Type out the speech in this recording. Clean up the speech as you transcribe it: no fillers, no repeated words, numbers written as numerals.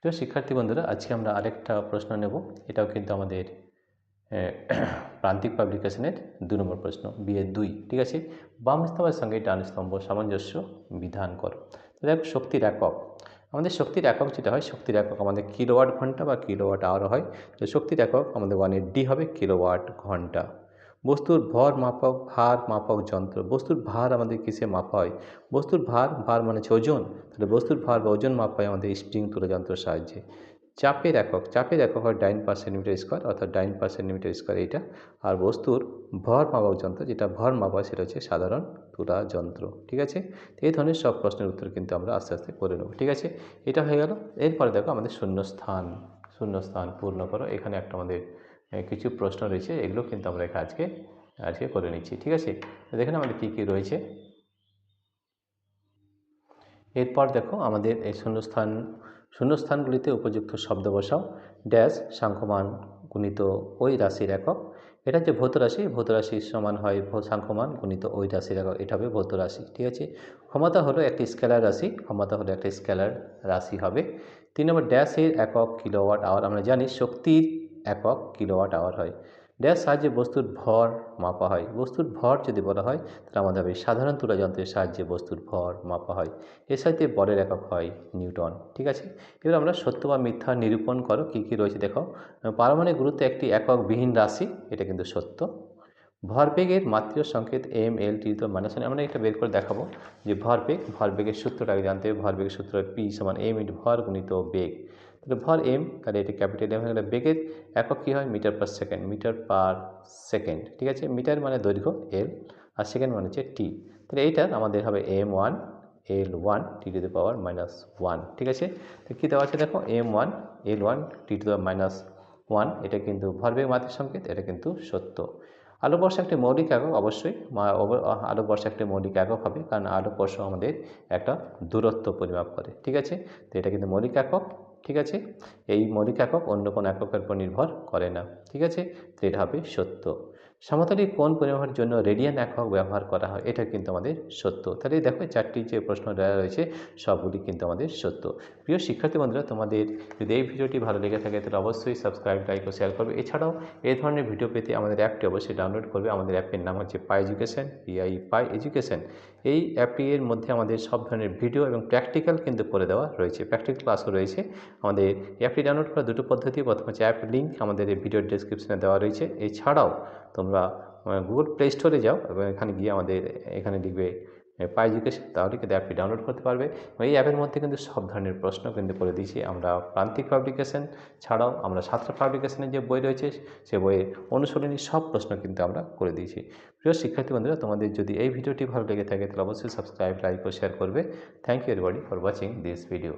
প্রিয় শিক্ষার্থী বন্ধুরা, আজকে আমরা আরেকটা প্রশ্ন নেব। এটাও কিন্তু আমাদের প্রান্তিক পাবলিকেশনের ২ নম্বর প্রশ্ন, বিয়ে ২। ঠিক আছে। বাম স্তম্ভের সঙ্গে ডান স্তম্ভ সামঞ্জস্য বিধান করো। তো দেখো, শক্তির একক, আমাদের শক্তির একক যেটা হয়, শক্তির একক আমাদের কিলোওয়াট ঘন্টা বা কিলোওয়াট আওয়ার হয়। তো শক্তির একক আমাদের 1 হবে কিলোওয়াট ঘন্টা। বস্তুর ভর মাপক, ভার মাপক যন্ত্র। বস্তুর ভার আমাদের কিসে মাপা হয়? বস্তুর ভার মানে হচ্ছে ওজন। তাহলে বস্তুর ভার বা ওজন মাপা হয় আমাদের স্প্রিং তুলা যন্ত্রের সাহায্যে। চাপের একক হয় ডাইন পার সেন্টিমিটার স্কোয়ার, অর্থাৎ ডাইন পার সেন্টিমিটার স্কোয়ার এইটা। আর বস্তুর ভর মাপক যন্ত্র, যেটা ভর মাপা হয়, সেটা হচ্ছে সাধারণ তুলা যন্ত্র। ঠিক আছে। তো এই ধরনের সব প্রশ্নের উত্তর কিন্তু আমরা আস্তে আস্তে করে নেব। ঠিক আছে, এটা হয়ে গেল। এরপরে দেখো আমাদের শূন্যস্থান পূর্ণ করো। এখানে একটা আমাদের কিছু প্রশ্ন রয়েছে, এগুলো কিন্তু আমরা আজকে করে নিচ্ছি। ঠিক আছে, দেখেন আমাদের কী কী রয়েছে। এরপর দেখো আমাদের এই শূন্যস্থানগুলিতে উপযুক্ত শব্দ বসাও। ড্যাশ সাংখ্যমান গুণিত ওই রাশির একক। এটা হচ্ছে ভৌত রাশির সমান হয় সাংখ্যমান গুণিত ওই রাশির একক, এটা হবে ভৌত রাশি। ঠিক আছে। ক্ষমতা হলো একটি স্কেলার রাশি হবে। ৩ নম্বর, ড্যাশের একক কিলোওয়াট আওয়ার। আমরা জানি শক্তির একক কিলোওয়াট আওয়ার হয়। ড্যাশ সাহায্যে বস্তুর ভর মাপা হয়। বস্তুর ভর যদি বলা হয়, তাহলে আমাদের হবে সাধারণ তুলা যন্ত্রের সাহায্যে বস্তুর ভর মাপা হয়। এর সাথে বলের একক হয় নিউটন। ঠিক আছে। এবার আমরা সত্য বা মিথ্যা নিরূপণ করো। কী কী রয়েছে দেখো। পারমাণবিক গুরুত্ব একটি এককবিহীন রাশি, এটা কিন্তু সত্য। ভরবেগের মাত্রীয় সংকেত এম এল টি তো -1। আমরা এটা বের করে দেখাবো যে ভরবেগের সূত্রটাকে জানতে হবে। ভরবেগের সূত্র পি সমান এম ইন্টু ভর গুণিত বেগ। তাহলে ভর এম, তাহলে এটা ক্যাপিটাল এম হয়ে গেলে। বেগের একক কী হয়? Metre per second. ঠিক আছে। মিটার মানে দৈর্ঘ্য এল, আর সেকেন্ড মানে হচ্ছে টি। তাহলে এইটার আমাদের হবে m1 L1 T⁻⁻1। ঠিক আছে। তো কী দেওয়া আছে দেখো, m1 L1 T⁻⁻1, এটা কিন্তু ভরবেগ মাত্রার সংকেত, এটা কিন্তু সত্য। আলোকবর্ষ একটি মৌলিক একক, অবশ্যই আলোকবর্ষ একটি মৌলিক একক হবে, কারণ আলোকবর্ষ আমাদের একটা দূরত্ব পরিমাপ করে। ঠিক আছে। তো এটা কিন্তু মৌলিক একক। ঠিক আছে। এই মৌলিক একক অন্য কোনো এককের উপর নির্ভর করে না। ঠিক আছে। তো এটা হবে সত্য। সমতলের কোণ পরিমাপের জন্য রেডিয়ান একক ব্যবহার করা হয়, এটা কিন্তু আমাদের সত্য। তাহলে দেখো, 4টি যে প্রশ্ন দেওয়া রয়েছে সবগুলি কিন্তু আমাদের সত্য। প্রিয় শিক্ষার্থী বন্ধুরা, তোমাদের যদি এই ভিডিওটি ভালো লেগে থাকে তাহলে অবশ্যই সাবস্ক্রাইব, লাইক ও শেয়ার করবে। এছাড়াও এই ধরনের ভিডিও পেতে আমাদের অ্যাপটি অবশ্যই ডাউনলোড করবে। আমাদের অ্যাপের নাম হচ্ছে পাই এডুকেশন, পাই এডুকেশন। এই অ্যাপটির মধ্যে আমাদের সব ধরনের ভিডিও এবং প্র্যাকটিক্যাল কিন্তু করে দেওয়া রয়েছে, প্র্যাকটিক্যাল ক্লাসও রয়েছে। আমাদের অ্যাপটি ডাউনলোড করার দুটো পদ্ধতি। প্রথম হচ্ছে অ্যাপ লিঙ্ক আমাদের এই ভিডিওর ডেসক্রিপশনে দেওয়া রয়েছে। এছাড়াও তোমরা গুগল প্লে স্টোরে যাও এবং এখানে গিয়ে এখানে লিখবে পাই এডুকেশন, তাহলে কিন্তু অ্যাপটি ডাউনলোড করতে পারবে। এই অ্যাপের মধ্যে কিন্তু সব ধরনের প্রশ্ন কিন্তু করে দিয়েছি আমরা। প্রান্তিক পাবলিকেশন ছাড়াও আমরা সাঁতরা পাবলিকেশনের যে বই রয়েছে, সে বইয়ের অনুশীলনী সব প্রশ্ন কিন্তু আমরা করে দিয়েছি। প্রিয় শিক্ষার্থী বন্ধুরা, তোমাদের যদি এই ভিডিওটি ভালো লেগে থাকে তাহলে অবশ্যই সাবস্ক্রাইব, লাইক ও শেয়ার করবে। Thank you everybody for watching this video.